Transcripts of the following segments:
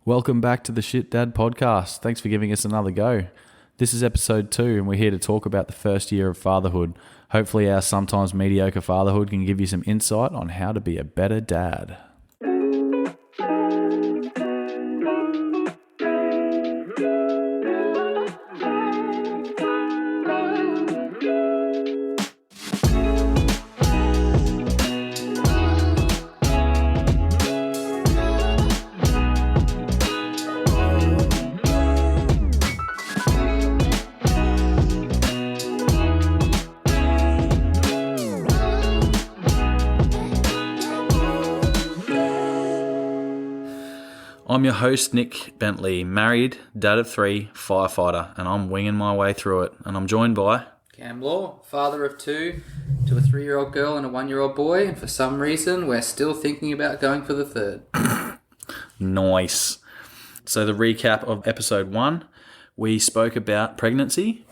Welcome back to the Shit Dad podcast. Thanks for giving us another go. This is episode 2 and we're here to talk about the first year of fatherhood. Hopefully our sometimes mediocre fatherhood can give you some insight on how to be a better dad. I'm your host, Nick Bentley, married, dad of 3, firefighter, and I'm winging my way through it. And I'm joined by... Cam Law, father of 2 to a 3-year-old girl and a 1-year-old boy, and for some reason we're still thinking about going for the 3rd. Nice. So the recap of episode 1, we spoke about pregnancy,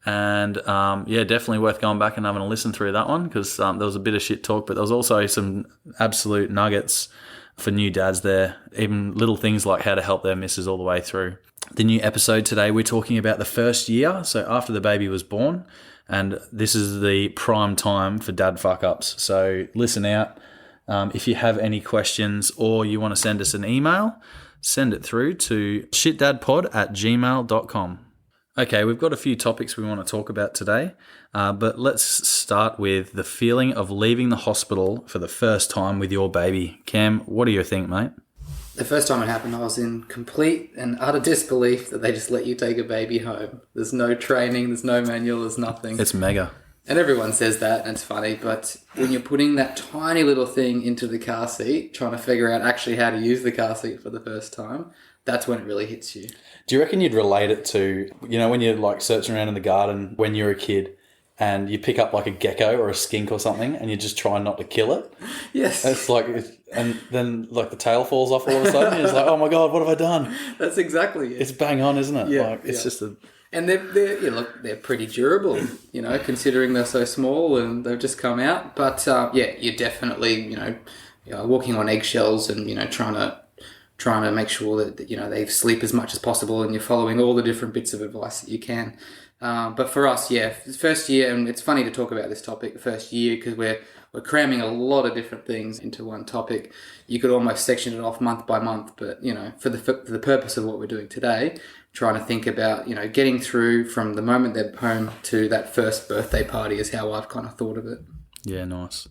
and definitely worth going back and having a listen through that one, because there was a bit of shit talk, but there was also some absolute nuggets for new dads there, even little things like how to help their missus all the way through. The new episode today, we're talking about the first year, so after the baby was born, and this is the prime time for dad fuck-ups. So listen out. If you have any questions or you want to send us an email, send it through to shitdadpod@gmail.com. Okay, we've got a few topics we want to talk about today, but let's start with the feeling of leaving the hospital for the first time with your baby. Cam, what do you think, mate? The first time it happened, I was in complete and utter disbelief that they just let you take a baby home. There's no training, there's no manual, there's nothing. It's mega. And everyone says that, and it's funny, but when you're putting that tiny little thing into the car seat, trying to figure out actually how to use the car seat for the first time, that's when it really hits you. Do you reckon you'd relate it to, when you're like searching around in the garden when you're a kid and you pick up like a gecko or a skink or something and you just try not to kill it? Yes. It's like, and then like the tail falls off all of a sudden and it's like, oh my God, what have I done? That's exactly it. It's bang on, isn't it? Yeah. Like, it's just a... And they're pretty durable, considering they're so small and they've just come out. But you're definitely, walking on eggshells and, trying to make sure that they sleep as much as possible and you're following all the different bits of advice that you can. But for us, first year, and it's funny to talk about this topic, the first year, because we're cramming a lot of different things into one topic. You could almost section it off month by month, but, for the purpose of what we're doing today, trying to think about, getting through from the moment they're home to that first birthday party is how I've kind of thought of it. Yeah, nice.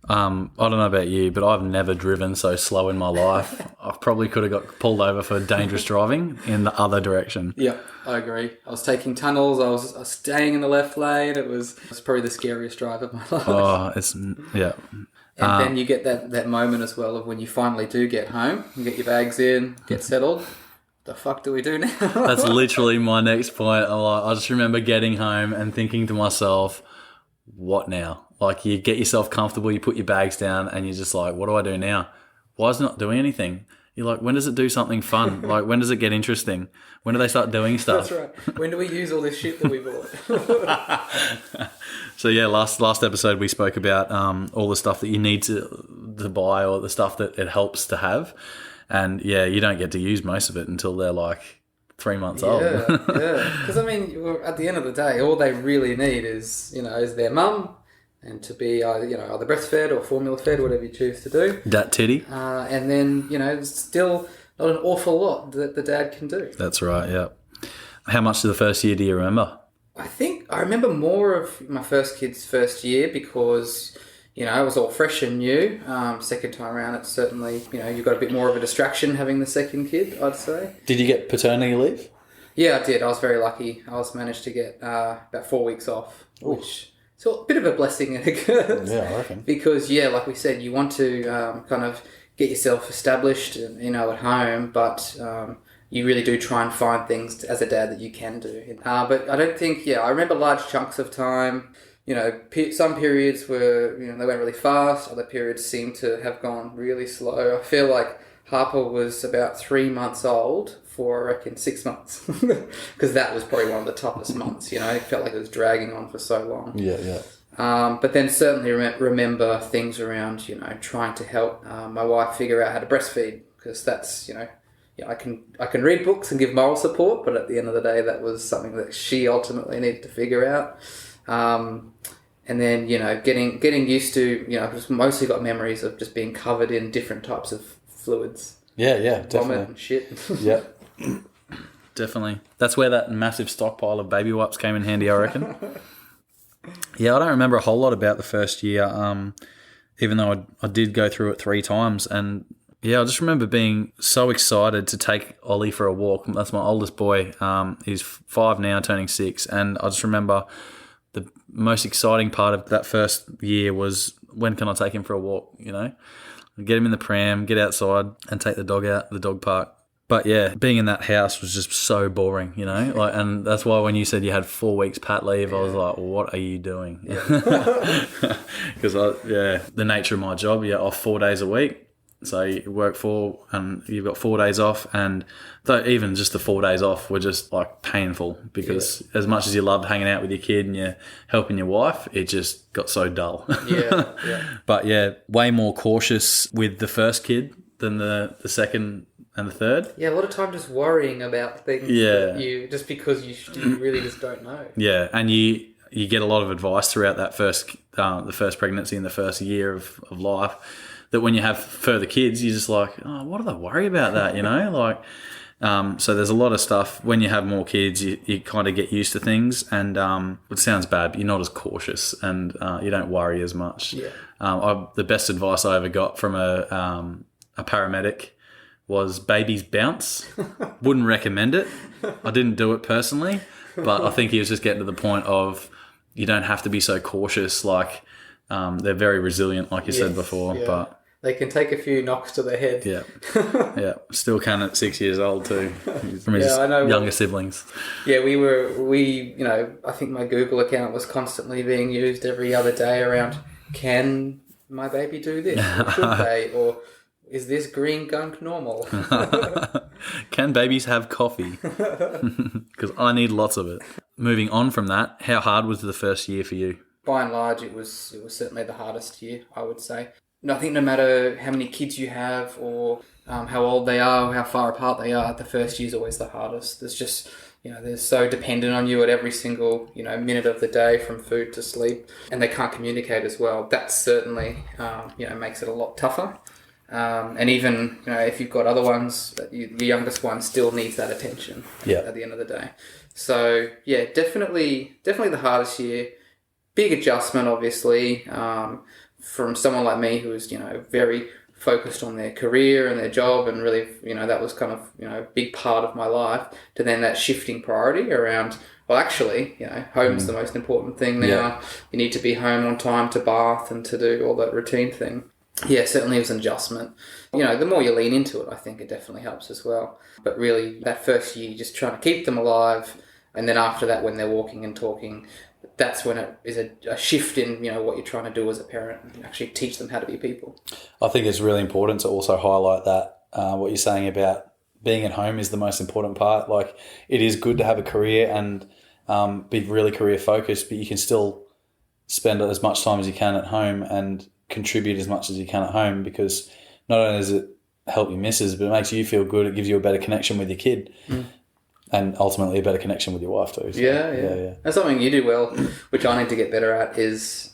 I don't know about you, but I've never driven so slow in my life. I probably could have got pulled over for dangerous driving in the other direction. Yeah, I agree. I was taking tunnels. I was staying in the left lane. It was probably the scariest drive of my life. Oh, yeah. And then you get that moment as well of when you finally do get home, you get your bags in, get settled. The fuck do we do now? That's literally my next point. I just remember getting home and thinking to myself, what now? Like, you get yourself comfortable, you put your bags down, and you're just like, what do I do now? Why is it not doing anything? You're like, when does it do something fun? Like, when does it get interesting? When do they start doing stuff? That's right. When do we use all this shit that we bought? So, yeah, last episode we spoke about all the stuff that you need to buy or the stuff that it helps to have. And, yeah, you don't get to use most of it until they're like 3 months old. Yeah. Because, at the end of the day, all they really need is their mum, and to be either breastfed or formula fed, whatever you choose to do. Dat titty. And then, there's still not an awful lot that the dad can do. That's right, yeah. How much of the first year do you remember? I think I remember more of my first kid's first year because, it was all fresh and new. Second time around, it's certainly, you've got a bit more of a distraction having the second kid, I'd say. Did you get paternity leave? Yeah, I did. I was very lucky. I managed to get about 4 weeks off, which... So a bit of a blessing and a curse. Yeah, I reckon. Because, like we said, you want to kind of get yourself established, at home, but you really do try and find things as a dad that you can do. But I don't think, I remember large chunks of time. Some periods were, they went really fast. Other periods seemed to have gone really slow. I feel like Harper was about 3 months old for, I reckon, 6 months. Because that was probably one of the toughest months, It felt like it was dragging on for so long. Yeah. But then certainly remember things around, trying to help my wife figure out how to breastfeed. Because that's, I can read books and give moral support, but at the end of the day, that was something that she ultimately needed to figure out. And then, getting used to, I've just mostly got memories of just being covered in different types of fluids. Yeah, definitely. Vomit and shit. Yeah. Definitely. That's where that massive stockpile of baby wipes came in handy, I reckon. Yeah, I don't remember a whole lot about the first year, even though I did go through it 3 times. And yeah, I just remember being so excited to take Ollie for a walk. That's my oldest boy. He's 5 now, turning 6. And I just remember the most exciting part of that first year was, when can I take him for a walk, Get him in the pram, get outside and take the dog out the dog park. But yeah, being in that house was just so boring, and that's why when you said you had 4 weeks pat leave, I was like, what are you doing? Because the nature of my job, you're off 4 days a week. So you work 4 and you've got 4 days off. And even just the 4 days off were just like painful, because as much as you loved hanging out with your kid and you're helping your wife, it just got so dull. But yeah, way more cautious with the first kid than the second and the third. Yeah, a lot of time just worrying about things that just because you really just don't know. Yeah, and you get a lot of advice throughout that the first pregnancy and the first year of life, that when you have further kids, you're just like, oh, what do they worry about that, So there's a lot of stuff. When you have more kids, you kind of get used to things, and it sounds bad, but you're not as cautious, and you don't worry as much. The best advice I ever got from a paramedic was babies bounce. Wouldn't recommend it. I didn't do it personally, but I think he was just getting to the point of, you don't have to be so cautious. Like, they're very resilient, like you said before, but they can take a few knocks to the head. Yeah. Still can at 6 years old too, from his younger siblings. Yeah, I think my Google account was constantly being used every other day around, can my baby do this? Or should they? Or is this green gunk normal? Can babies have coffee? Because I need lots of it. Moving on from that, how hard was the first year for you? By and large, it was certainly the hardest year, I would say. And I think no matter how many kids you have, or how old they are, or how far apart they are, the first year is always the hardest. There's just, they're so dependent on you at every single, minute of the day, from food to sleep, and they can't communicate as well. That certainly, makes it a lot tougher. And even, if you've got other ones, the youngest one still needs that attention at the end of the day. So, yeah, definitely the hardest year. Big adjustment, obviously, from someone like me who was, very focused on their career and their job, and really, that was kind of, a big part of my life, to then that shifting priority around, well, actually, home's the most important thing now. Yeah. You need to be home on time to bath and to do all that routine thing. Yeah, certainly it was an adjustment. The more you lean into it, I think it definitely helps as well. But really, that first year, you're just trying to keep them alive. And then after that, when they're walking and talking, that's when it is a shift in, what you're trying to do as a parent, and actually teach them how to be people. I think it's really important to also highlight that what you're saying about being at home is the most important part. Like, it is good to have a career and be really career focused, but you can still spend as much time as you can at home and contribute as much as you can at home, because not only does it help your missus, but it makes you feel good. It gives you a better connection with your kid, and ultimately a better connection with your wife too. So, yeah. That's something you do well, which I need to get better at, is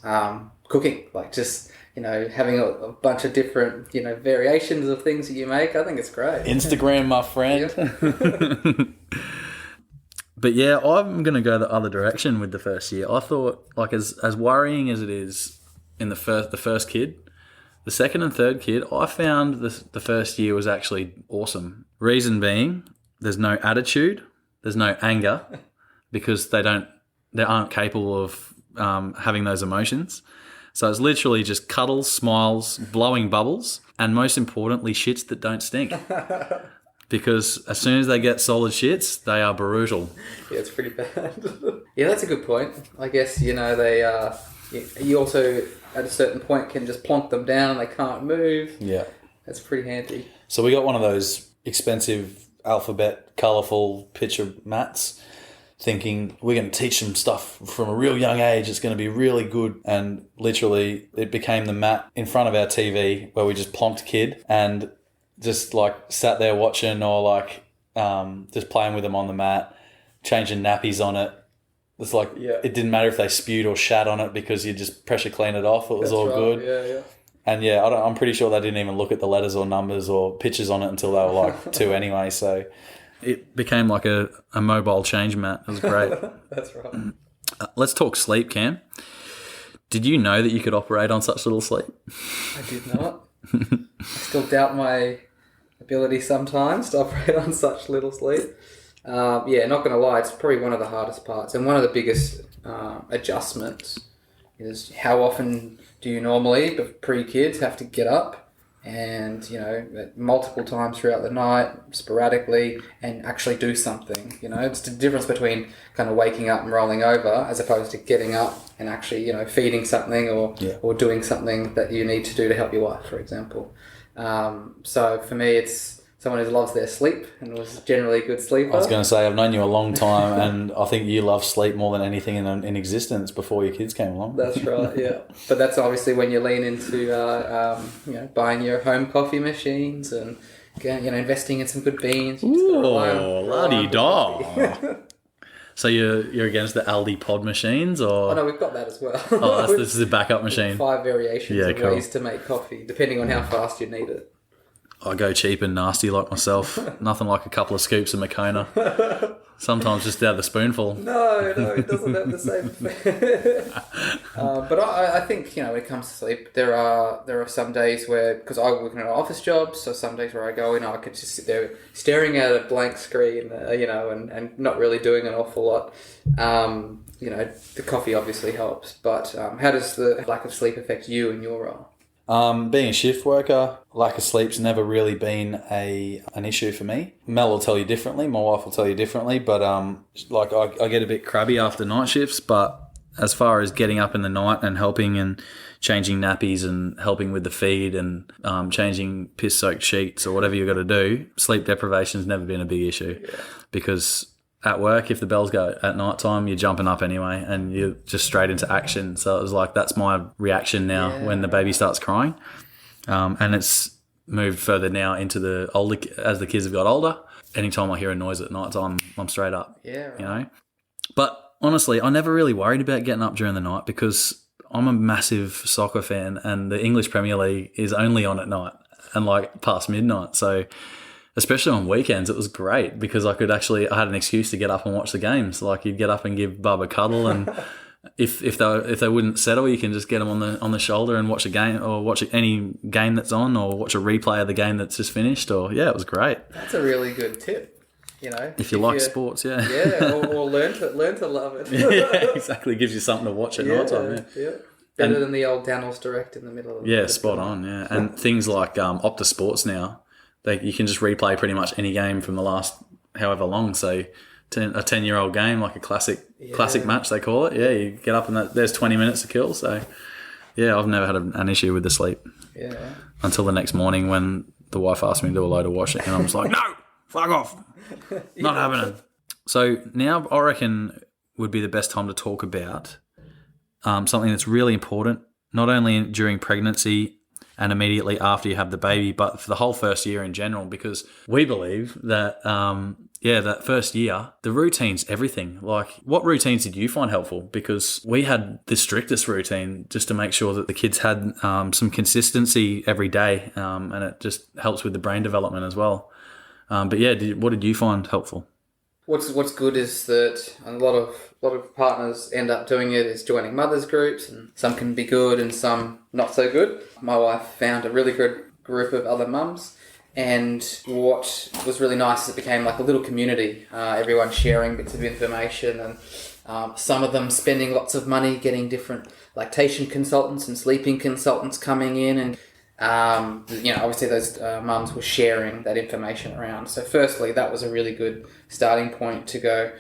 cooking. Like, just having a bunch of different variations of things that you make. I think it's great. Instagram, my friend. But yeah, I'm going to go the other direction with the first year. I thought, like, as worrying as it is in the first kid, the second and third kid, I found the first year was actually awesome. Reason being, there's no attitude, there's no anger, because they aren't capable of having those emotions. So it's literally just cuddles, smiles, blowing bubbles, and most importantly, shits that don't stink. Because as soon as they get solid shits, they are brutal. Yeah, it's pretty bad. Yeah, that's a good point. I guess, they you also at a certain point can just plonk them down and they can't move. Yeah. That's pretty handy. So we got one of those expensive alphabet, colourful picture mats, thinking we're going to teach them stuff from a real young age. It's going to be really good. And literally it became the mat in front of our TV where we just plonked kid, and just like sat there watching or like just playing with them on the mat, changing nappies on it. It's like it didn't matter if they spewed or shat on it because you just pressure clean it off. It was all good. Yeah. And I'm pretty sure they didn't even look at the letters or numbers or pictures on it until they were like 2 anyway. So it became like a mobile change mat. It was great. That's right. Let's talk sleep, Cam. Did you know that you could operate on such little sleep? I did not. I still doubt my ability sometimes to operate on such little sleep. Not going to lie, it's probably one of the hardest parts and one of the biggest adjustments is how often do you normally, pre-kids, have to get up and, multiple times throughout the night, sporadically, and actually do something. It's the difference between kind of waking up and rolling over as opposed to getting up and actually, feeding something or doing something that you need to do to help your wife, for example. So for me, it's someone who loves their sleep and was generally a good sleeper. I was going to say, I've known you a long time and I think you love sleep more than anything in existence before your kids came along. That's right, yeah. But that's obviously when you lean into, buying your home coffee machines and, investing in some good beans. Ooh, la-di-da. So you're against the Aldi pod machines, or? Oh no, we've got that as well. This is a backup machine. 5 variations of ways to make coffee, depending on how fast you need it. I go cheap and nasty like myself. Nothing like a couple of scoops of Moccona. Sometimes just out of the spoonful. No, it doesn't have the same effect. But I think, when it comes to sleep, there are some days where, because I work in an office job, so some days where I go in, I could just sit there staring at a blank screen, and not really doing an awful lot. The coffee obviously helps, but how does the lack of sleep affect you and your role? Being a shift worker, lack of sleep's never really been an issue for me. Mel will tell you differently. My wife will tell you differently. But I get a bit crabby after night shifts. But as far as getting up in the night and helping and changing nappies and helping with the feed and changing piss-soaked sheets or whatever you've got to do, sleep deprivation's never been a big issue. Yeah. Because at work, if the bells go at night time, you're jumping up anyway and you're just straight into action. So it was like, that's my reaction now when the baby starts crying. And it's moved further now into the older, as the kids have got older. Anytime I hear a noise at night time, I'm straight up. Yeah. Right. But honestly, I never really worried about getting up during the night because I'm a massive soccer fan and the English Premier League is only on at night and like past midnight. So especially on weekends, it was great because I had an excuse to get up and watch the games. Like you'd get up and give Bub a cuddle, and if they wouldn't settle, you can just get them on the shoulder and watch a game or watch any game that's on or watch a replay of the game that's just finished. It was great. That's a really good tip. If you like sports, or learn to love it. Yeah, exactly. Gives you something to watch at night time. Yeah. Better than the old Daniels Direct in the middle of the night. Spot on. Yeah, and things like Optus Sports now. You can just replay pretty much any game from the last however long. So a 10-year-old game, like a classic match, they call it. Yeah, you get up and there's 20 minutes to kill. So, I've never had an issue with the sleep. Yeah. Until the next morning when the wife asked me to do a load of washing. And I was like, no, fuck off. Not happening. So now I reckon would be the best time to talk about something that's really important, not only during pregnancy and immediately after you have the baby, but for the whole first year in general, because we believe that, that first year, the routine's everything. Like, what routines did you find helpful? Because we had the strictest routine just to make sure that the kids had some consistency every day, and it just helps with the brain development as well. What did you find helpful? What's good is that a lot of partners end up doing it is joining mothers groups, and some can be good and some not so good. My wife found a really good group of other mums, and what was really nice is it became like a little community. Everyone sharing bits of information, and some of them spending lots of money getting different lactation consultants and sleeping consultants coming in, and obviously those mums were sharing that information around. So firstly, that was a really good starting point to go,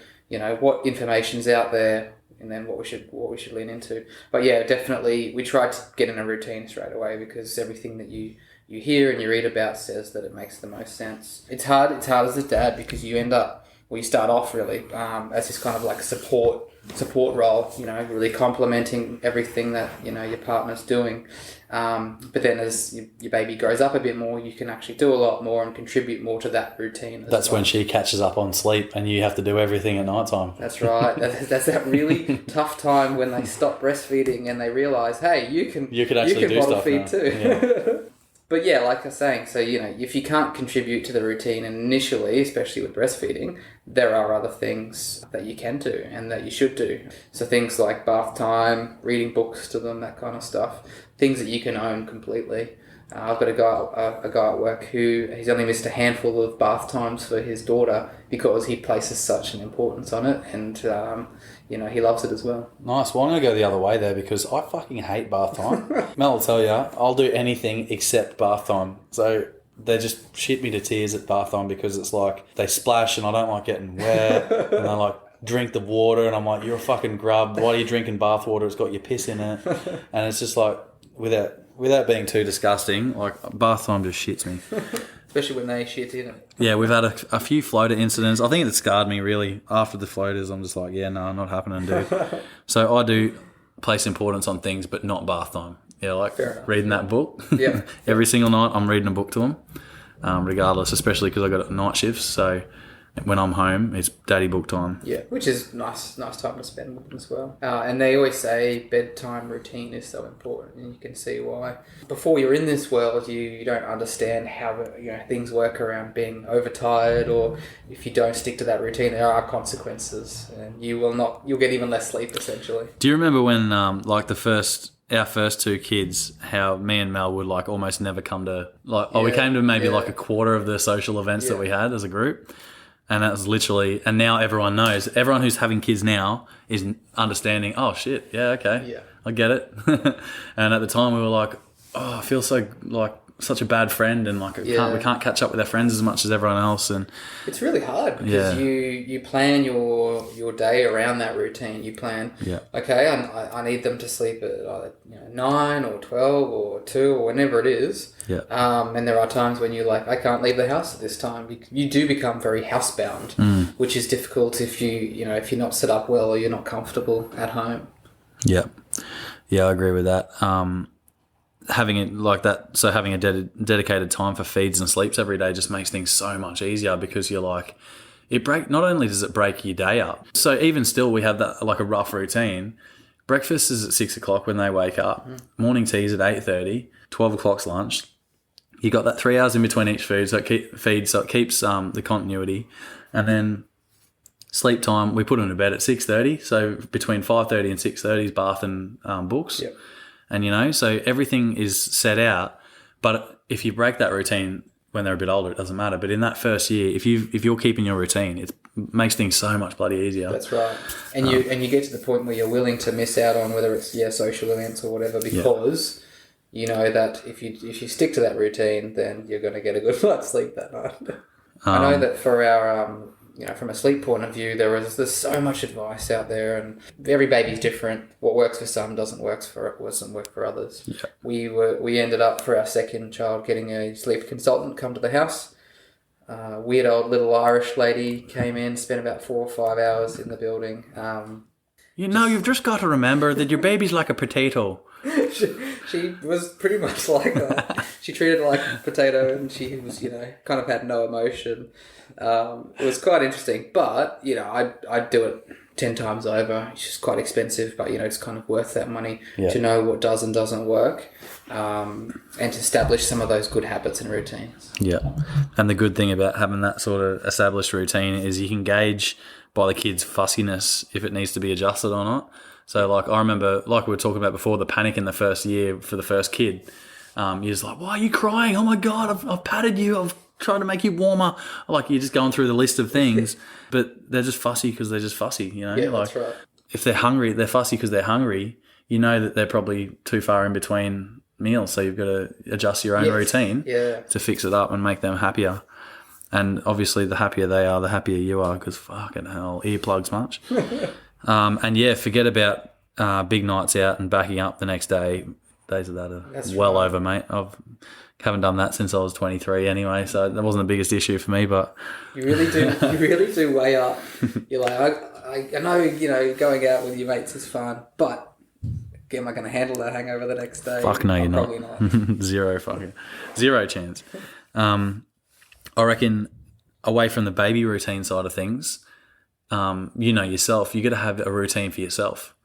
what information's out there and then what we should lean into. But definitely we tried to get in a routine straight away because everything that you hear and you read about says that it makes the most sense. It's hard as a dad because you start off really as this kind of like support support role, really complementing everything that, your partner's doing. But then as your baby grows up a bit more, you can actually do a lot more and contribute more to that routine. That's when she catches up on sleep and you have to do everything at night time. That's right. That's that really tough time when they stop breastfeeding and they realise, hey, you can do bottle stuff feed now. too. Yeah. But yeah, like I was saying, so, if you can't contribute to the routine initially, especially with breastfeeding, there are other things that you can do and that you should do. So things like bath time, reading books to them, that kind of stuff, things that you can own completely. I've got a guy at work who he's only missed a handful of bath times for his daughter because he places such an importance on it, and he loves it as well. Nice. Well, I'm going to go the other way there because I fucking hate bath time. Mel will tell you, I'll do anything except bath time. So they just shit me to tears at bath time because it's like they splash and I don't like getting wet, and they like drink the water and I'm like, you're a fucking grub. Why are you drinking bath water? It's got your piss in it. And it's just like, without being too disgusting, like bath time just shits me. Especially when they shit in it. Yeah, we've had a few floater incidents. I think it scarred me really. After the floaters, I'm just like, yeah, no, not happening, dude. So I do place importance on things, but not bath time. Yeah, like reading that book. Yeah. Every single night I'm reading a book to them, regardless, especially because I got night shifts. So when I'm home, it's daddy book time. Yeah, which is nice time to spend with them as well. And they always say bedtime routine is so important, and you can see why. Before you're in this world, you don't understand how things work around being overtired, or if you don't stick to that routine, there are consequences, and you'll get even less sleep essentially. Do you remember when our first two kids, how me and Mel would like almost never come to we came to maybe like a quarter of the social events that we had as a group. And that was literally, and now everyone knows. Everyone who's having kids now is understanding, oh shit, yeah, okay, yeah, I get it. And at the time we were like, oh, I feel so like such a bad friend, and like we can't catch up with our friends as much as everyone else, and it's really hard because you plan your day around that routine. You plan, okay, I need them to sleep at either 9 or 12 or 2 or whenever it is. And there are times when you're like, I can't leave the house at this time. You do become very housebound, which is difficult if if you're not set up well or you're not comfortable at home. Yeah, I agree with that. Having it like that, so having a dedicated time for feeds and sleeps every day just makes things so much easier, because you're like, not only does it break your day up, so even still we have that like a rough routine. Breakfast is at 6 o'clock when they wake up. Morning tea is at 8:30. 12 o'clock's lunch. You got that 3 hours in between each food, so it keeps the continuity. And then sleep time, we put them to bed at 6:30. So between 5:30 and 6:30 is bath and books. Yep. And so everything is set out. But if you break that routine when they're a bit older, it doesn't matter. But in that first year, if you're keeping your routine, it makes things so much bloody easier. That's right. And you get to the point where you're willing to miss out on whether it's social events or whatever, because you know that if you stick to that routine, then you're going to get a good night's sleep that night. I know that for our from a sleep point of view, there's so much advice out there, and every baby's different. What works for some doesn't work for others. Yeah. We ended up for our second child getting a sleep consultant come to the house. Weird old little Irish lady came in, spent about 4 or 5 hours in the building. You've just got to remember that your baby's like a potato. She was pretty much like that. She treated it like a potato, and she was, kind of had no emotion. It was quite interesting, but, I'd do it 10 times over. It's just quite expensive, but, it's kind of worth that money to know what does and doesn't work, and to establish some of those good habits and routines. Yeah. And the good thing about having that sort of established routine is you can gauge by the kid's fussiness if it needs to be adjusted or not. So, like, I remember, like we were talking about before, the panic in the first year for the first kid. You're just like, why are you crying? Oh, my God, I've patted you. I've tried to make you warmer. Like, you're just going through the list of things. But they're just fussy because they're just fussy, Yeah, like, that's right. If they're hungry, they're fussy because they're hungry. You know that they're probably too far in between meals. So you've got to adjust your own routine to fix it up and make them happier. And obviously, the happier they are, the happier you are, because fucking hell, earplugs much. And forget about big nights out and backing up the next day. Days of that are over, mate. I haven't done that since I was 23 anyway, so that wasn't the biggest issue for me. But you really do weigh up. You're like, I know, going out with your mates is fun, but am I going to handle that hangover the next day? Fuck no, you're not. Probably not. Zero chance. I reckon away from the baby routine side of things, yourself, you got to have a routine for yourself.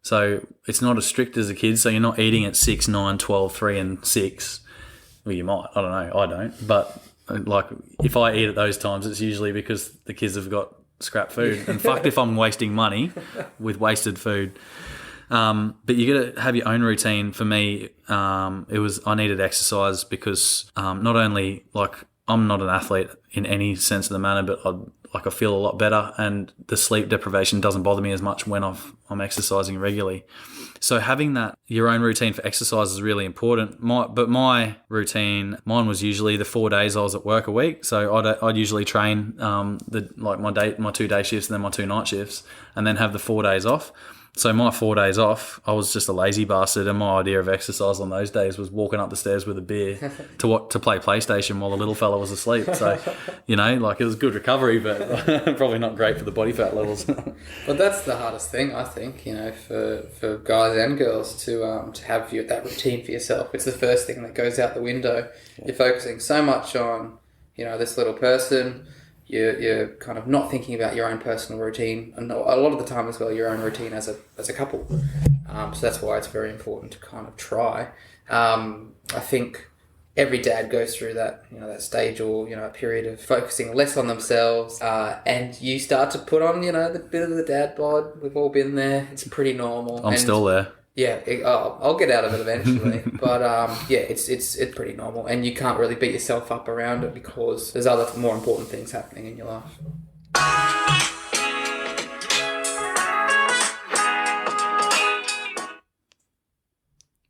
So it's not as strict as a kid. So you're not eating at 6, 9, 12, 3 and 6. Well, you might. I don't know. I don't. But like if I eat at those times, it's usually because the kids have got scrap food. And fucked if I'm wasting money with wasted food. But you got to have your own routine. For me, I needed exercise because not only like I'm not an athlete in any sense of the manner, but I feel a lot better, and the sleep deprivation doesn't bother me as much when I'm exercising regularly. So having your own routine for exercise is really important. My routine, mine was usually the 4 days I was at work a week. So I'd usually train my 2 day shifts and then my 2 night shifts, and then have the 4 days off. So my 4 days off, I was just a lazy bastard, and my idea of exercise on those days was walking up the stairs with a beer to play PlayStation while the little fella was asleep. So, it was good recovery, but probably not great for the body fat levels. But that's the hardest thing, I think, for guys and girls to have that routine for yourself. It's the first thing that goes out the window. Yeah. You're focusing so much on, this little person. You're kind of not thinking about your own personal routine, and a lot of the time as well, your own routine as a couple. So that's why it's very important to kind of try. I think every dad goes through that, that stage or, a period of focusing less on themselves, and you start to put on, the bit of the dad bod. We've all been there. It's pretty normal. I'm still there. Yeah, I'll get out of it eventually, but it's pretty normal, and you can't really beat yourself up around it because there's other more important things happening in your life.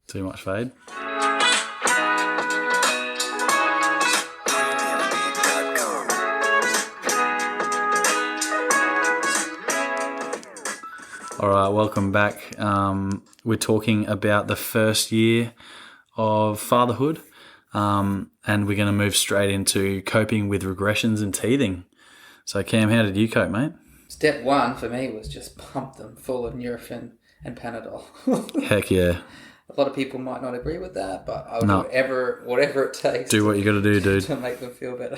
Too much fade. All right, welcome back. We're talking about the first year of fatherhood, and we're going to move straight into coping with regressions and teething. So, Cam, how did you cope, mate? Step 1 for me was just pump them full of Nurofen and Panadol. Heck yeah. A lot of people might not agree with that, but I'll do whatever it takes. Do what you got to do, dude. To make them feel better.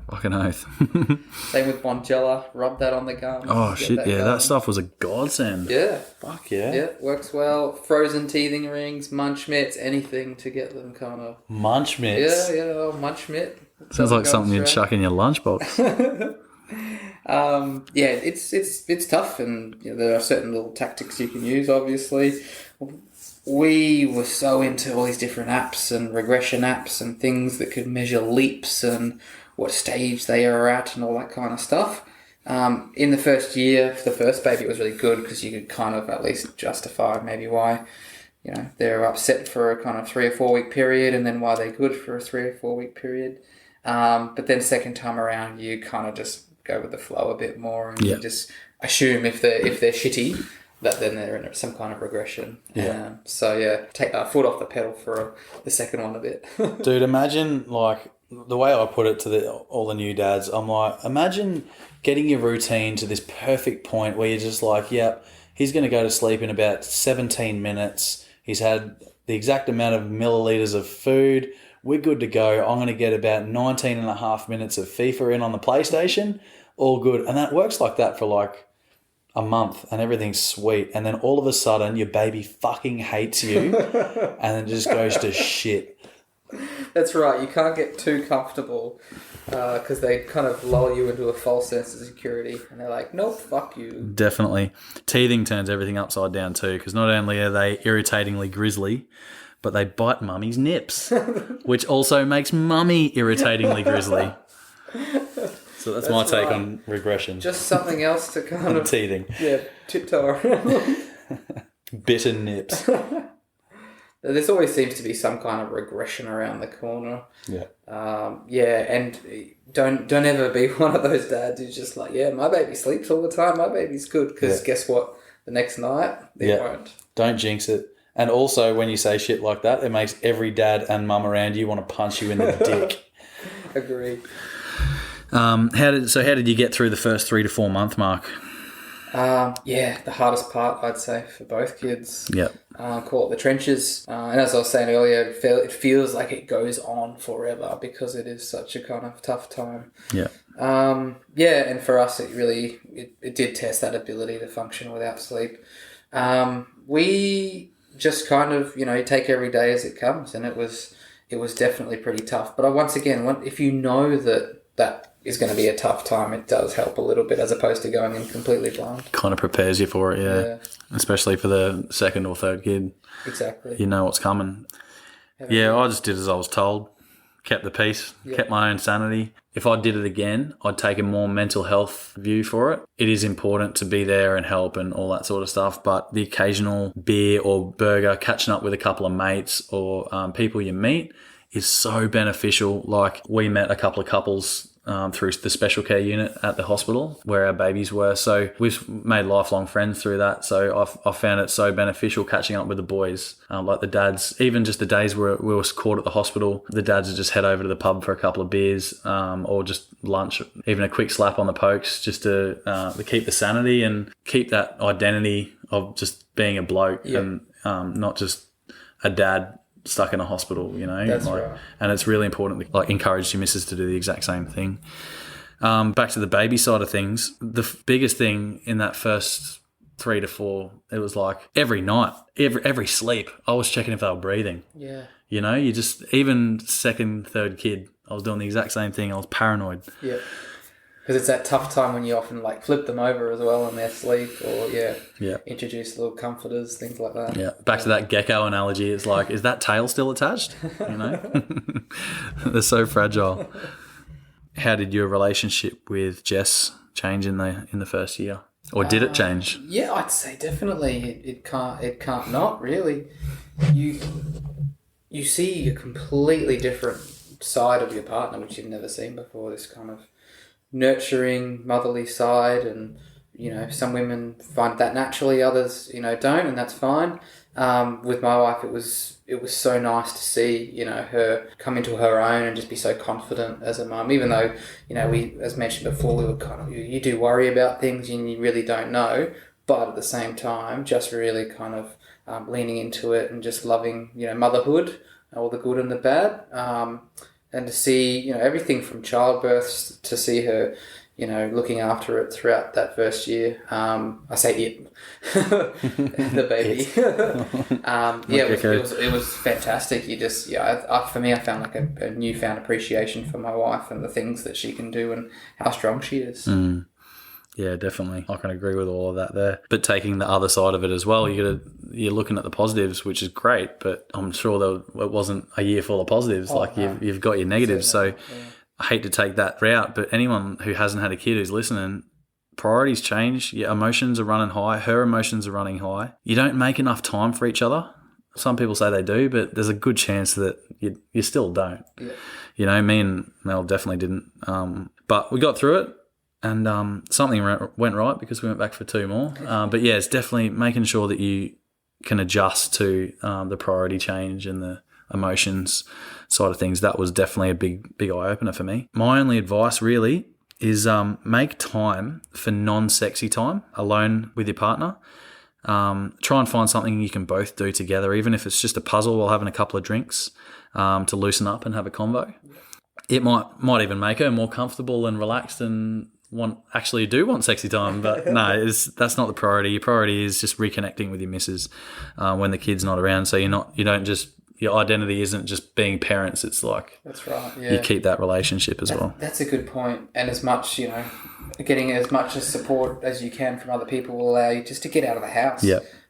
Fucking oath. Same with Bonjela. Rub that on the gums. Oh, shit, yeah. That stuff was a godsend. Yeah. Fuck yeah. Yeah, works well. Frozen teething rings, munch mitts, anything to get them kind of... Munch mitts? Yeah, munch mitt. Sounds like something you'd chuck in your lunchbox. It's tough, and there are certain little tactics you can use, obviously. We were so into all these different apps and regression apps and things that could measure leaps and what stage they are at and all that kind of stuff. In the first year, for the first baby, it was really good because you could kind of at least justify maybe why they're upset for a kind of 3 or 4 week period, and then why they're good for a 3 or 4 week period. But then second time around, you kind of just go with the flow a bit more, and you just assume if they're shitty, that then they're in some kind of regression. Yeah. Take our foot off the pedal for the second one a bit. Dude, imagine like the way I put it to all the new dads. I'm like, imagine getting your routine to this perfect point where you're just like, yep, he's going to go to sleep in about 17 minutes. He's had the exact amount of milliliters of food. We're good to go. I'm going to get about 19 and a half minutes of FIFA in on the PlayStation. All good. And that works like that for like a month, and everything's sweet. And then all of a sudden your baby fucking hates you and it just goes to shit. That's right. You can't get too comfortable because they kind of lull you into a false sense of security, and they're like, nope, fuck you. Definitely. Teething turns everything upside down too, because not only are they irritatingly grisly, but they bite mummy's nips, which also makes mummy irritatingly grisly. So that's my take on regression. Just something else to kind of... teething. Yeah, tiptoe around. Bitter nips. There always seems to be some kind of regression around the corner. Yeah. And don't ever be one of those dads who's just like, yeah, my baby sleeps all the time. My baby's good. Because guess what? The next night, they won't. Don't jinx it. And also, when you say shit like that, it makes every dad and mum around you want to punch you in the dick. Agreed. How did you get through the first 3 to 4 month mark? The hardest part, I'd say, for both kids. Yep. Call it the trenches. And as I was saying earlier, it feels like it goes on forever because it is such a kind of tough time. Yeah. And for us, it did test that ability to function without sleep. We just kind of, take every day as it comes, and it was definitely pretty tough. But once again, if you know that is going to be a tough time, it does help a little bit as opposed to going in completely blind. Kind of prepares you for it, yeah. Especially for the second or third kid. Exactly. You know what's coming. I just did as I was told. Kept the peace, kept my own sanity. If I did it again, I'd take a more mental health view for it. It is important to be there and help and all that sort of stuff, but the occasional beer or burger, catching up with a couple of mates or people you meet is so beneficial. Like, we met a couple of couples through the special care unit at the hospital where our babies were. So we've made lifelong friends through that. So I've found it so beneficial catching up with the boys, like the dads. Even just the days where we were caught at the hospital, the dads would just head over to the pub for a couple of beers or just lunch, even a quick slap on the pokes, just to keep the sanity and keep that identity of just being a bloke and not just a dad stuck in a hospital, That's right. And it's really important to encourage your missus to do the exact same thing. Back to the baby side of things, the biggest thing in that first 3 to 4, it was like every night, every sleep, I was checking if they were breathing. Yeah. You just, even second, third kid, I was doing the exact same thing. I was paranoid. Yeah. Because it's that tough time when you often flip them over as well in their sleep, or introduce little comforters, things like that. Yeah, back to that gecko analogy. It's like, is that tail still attached? They're so fragile. How did your relationship with Jess change in the first year, or did it change? Yeah, I'd say definitely. It can't not really. You see a completely different side of your partner, which you've never seen before. This kind of nurturing, motherly side, and some women find that naturally, others don't, and that's fine. With my wife, it was so nice to see her come into her own and just be so confident as a mum, even though we, as mentioned before, we were kind of, you do worry about things and you really don't know, but at the same time just really kind of leaning into it and just loving motherhood, all the good and the bad. And to see, everything from childbirth, to see her, looking after it throughout that first year. I say it, the baby. It was fantastic. You just, for me, I found like a newfound appreciation for my wife and the things that she can do and how strong she is. Mm. Yeah, definitely. I can agree with all of that there. But taking the other side of it as well, you're looking at the positives, which is great, but I'm sure it wasn't a year full of positives. You've got your negatives. So I hate to take that route, but anyone who hasn't had a kid who's listening, priorities change. Your emotions are running high. Her emotions are running high. You don't make enough time for each other. Some people say they do, but there's a good chance that you still don't. Yeah. Me and Mel definitely didn't. But we got through it. And something went right because we went back for 2 more. But yeah, it's definitely making sure that you can adjust to the priority change and the emotions side of things. That was definitely a big eye-opener for me. My only advice really is make time for non-sexy time alone with your partner. Try and find something you can both do together, even if it's just a puzzle while having a couple of drinks to loosen up and have a convo. It might even make her more comfortable and relaxed and want sexy time, but no, that's not the priority. Your priority is just reconnecting with your missus when the kid's not around. So your identity isn't just being parents. It's like, that's right. Yeah, you keep that relationship as well. That's a good point. And as much getting as much as support as you can from other people will allow you just to get out of the house.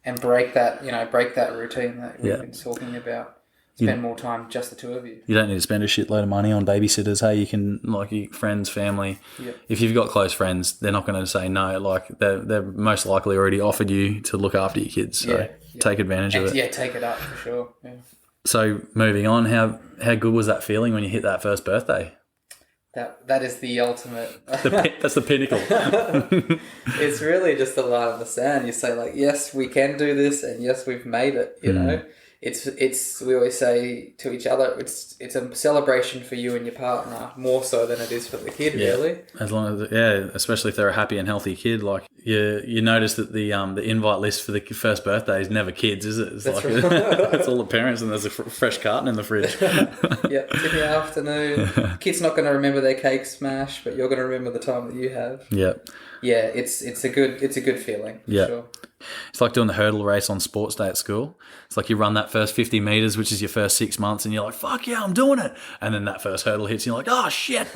And break that routine that we've been talking about. Spend more time just the two of you. You don't need to spend a shitload of money on babysitters. Hey, you can, your friends, family. Yep. If you've got close friends, they're not going to say no. They're most likely already offered you to look after your kids. So take advantage of it. Yeah, take it up for sure. Yeah. So moving on, how good was that feeling when you hit that first birthday? That is the ultimate. That's the pinnacle. It's really just a line in the sand. You say yes, we can do this, and yes, we've made it. You know. It's we always say to each other, it's a celebration for you and your partner more so than it is for the kid, really. As long as especially if they're a happy and healthy kid, you notice that the invite list for the first birthday is never kids, is it? It's That's like right. it's all the parents, and there's a fresh carton in the fridge. Yep, it's in the afternoon. Kid's not going to remember their cake smash, but you're going to remember the time that you have. Yeah. Yeah, it's a good feeling. For Yeah. sure. It's like doing the hurdle race on sports day at school. It's like you run that first 50 metres, which is your first 6 months, and you're like, fuck yeah, I'm doing it. And then that first hurdle hits, and you're like, oh, shit.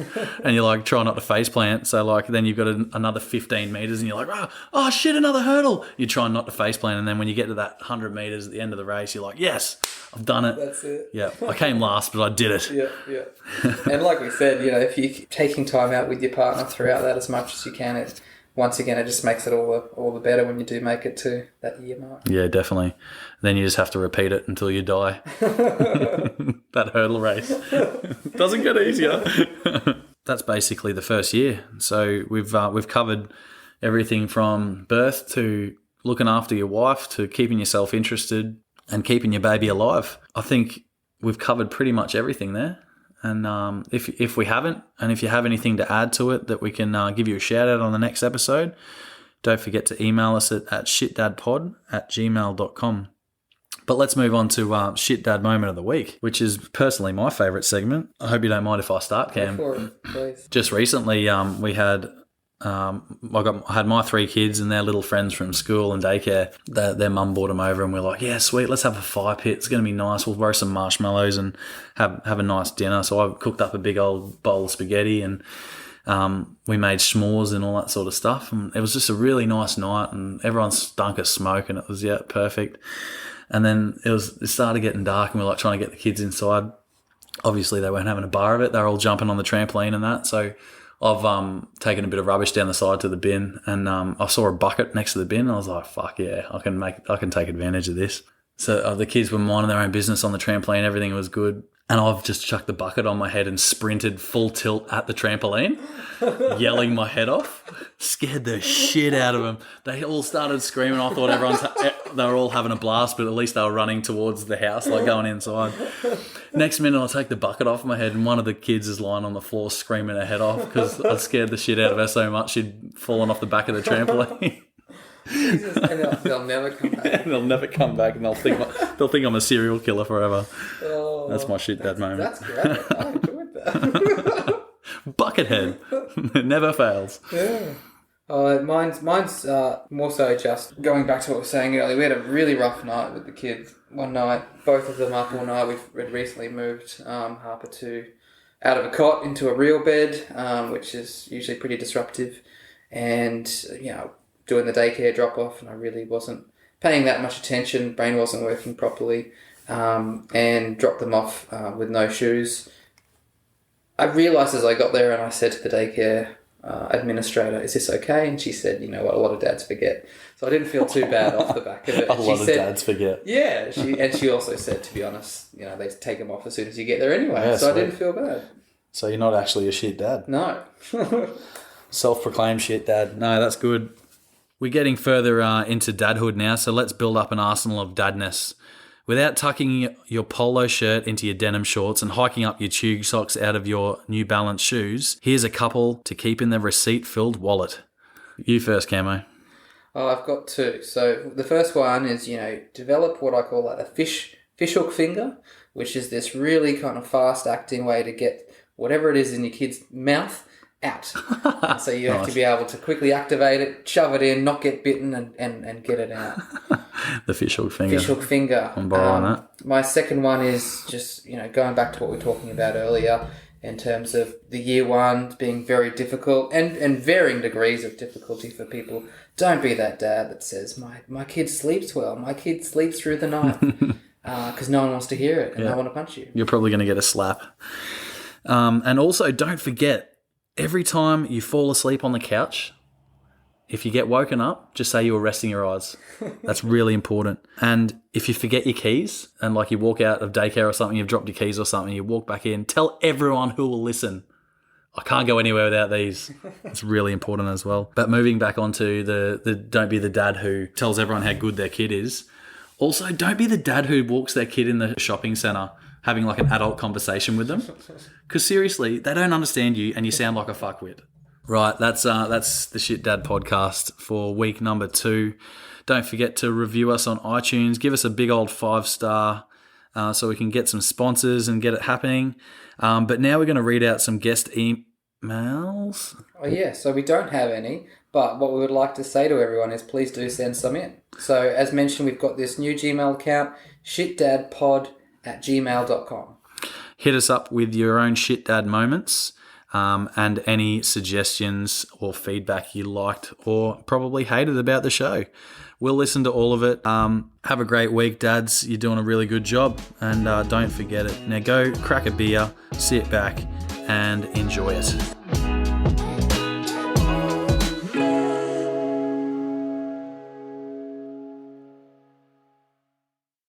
And you're like, try not to face plant. So, like, then you've got another 15 metres, and you're like, oh, shit, another hurdle. You try not to face plant, and then when you get to that 100 metres at the end of the race, you're like, yes, I've done it. That's it. Yeah, I came last, but I did it. Yeah. And like we said, if you're taking time out with your partner throughout that as much as you can, once again, it just makes it all the better when you do make it to that year mark. Yeah, definitely. Then you just have to repeat it until you die. That hurdle race doesn't get easier. That's basically the first year. So we've covered everything from birth to looking after your wife to keeping yourself interested and keeping your baby alive. I think we've covered pretty much everything there. And if we haven't, and if you have anything to add to it that we can give you a shout out on the next episode, don't forget to email us at shitdadpod@gmail.com. But let's move on to Shit Dad Moment of the Week, which is personally my favourite segment. I hope you don't mind if I start, Cam. Go for it, please. Just recently, we had I had my 3 kids and their little friends from school and daycare. Their mum brought them over, and we're like, yeah, sweet, let's have a fire pit. It's going to be nice. We'll roast some marshmallows and have a nice dinner. So I cooked up a big old bowl of spaghetti, and we made s'mores and all that sort of stuff. And it was just a really nice night, and everyone stunk of smoke, and it was perfect. And then it started getting dark, and we're like trying to get the kids inside. Obviously, they weren't having a bar of it. They were all jumping on the trampoline and that. So I've taken a bit of rubbish down the side to the bin, and I saw a bucket next to the bin. And I was like, "Fuck yeah, I can take advantage of this." So the kids were minding their own business on the trampoline. Everything was good, and I've just chucked the bucket on my head and sprinted full tilt at the trampoline, yelling my head off. Scared the shit out of them. They all started screaming. I thought they were all having a blast, but at least they were running towards the house, like going inside. Next minute, I take the bucket off my head, and one of the kids is lying on the floor screaming her head off because I scared the shit out of her so much she'd fallen off the back of the trampoline. Jesus, and they'll never come back. They'll never come back, and they'll think I'm a serial killer forever. Oh, That's my shit dad moment. That's great. I enjoyed that. Buckethead. It never fails. Yeah. Mine's more so just going back to what we were saying earlier. We had a really rough night with the kids. One night, both of them up all night. We'd recently moved Harper out of a cot into a real bed, which is usually pretty disruptive. And, doing the daycare drop-off, and I really wasn't paying that much attention. Brain wasn't working properly, and dropped them off with no shoes. I realised as I got there, and I said to the daycare administrator, "Is this okay?" And she said, "You know what, a lot of dads forget." So I didn't feel too bad off the back of it. Dads forget. Yeah, she also said, to be honest, they take them off as soon as you get there anyway. Yeah, so sweet. I didn't feel bad. So you're not actually a shit dad. No. Self-proclaimed shit dad. No, that's good. We're getting further into dadhood now, so let's build up an arsenal of dadness. Without tucking your polo shirt into your denim shorts and hiking up your tube socks out of your New Balance shoes, here's a couple to keep in the receipt-filled wallet. You first, Camo. Oh, I've got 2. So the first one is, develop what I call like a fish hook finger, which is this really kind of fast-acting way to get whatever it is in your kid's mouth out. So you have to be able to quickly activate it, shove it in, not get bitten, and get it out. The fish hook finger. Fish hook finger. I'm borrowing that. My second one is just, going back to what we were talking about earlier in terms of the year one being very difficult and varying degrees of difficulty for people. Don't be that dad that says, my kid sleeps well, my kid sleeps through the night, because no one wants to hear it and they want to punch you. You're probably going to get a slap. And also, don't forget, every time you fall asleep on the couch, if you get woken up, just say you were resting your eyes. That's really important. And if you forget your keys and like you walk out of daycare or something, you've dropped your keys or something, you walk back in, tell everyone who will listen, I can't go anywhere without these. It's really important as well. But moving back onto the don't be the dad who tells everyone how good their kid is. Also, don't be the dad who walks their kid in the shopping centre having like an adult conversation with them. Because seriously, they don't understand you and you sound like a fuckwit. Right, that's the Shit Dad podcast for week number 2. Don't forget to review us on iTunes. Give us a big old 5-star so we can get some sponsors and get it happening. But now we're going to read out some guest emails. Oh yeah, so we don't have any, but what we would like to say to everyone is please do send some in. So as mentioned, we've got this new Gmail account, shitdadpod@gmail.com. Hit us up with your own Shit Dad moments. And any suggestions or feedback you liked or probably hated about the show. We'll listen to all of it. Have a great week, dads. You're doing a really good job. And don't forget it. Now go crack a beer, sit back, and enjoy it.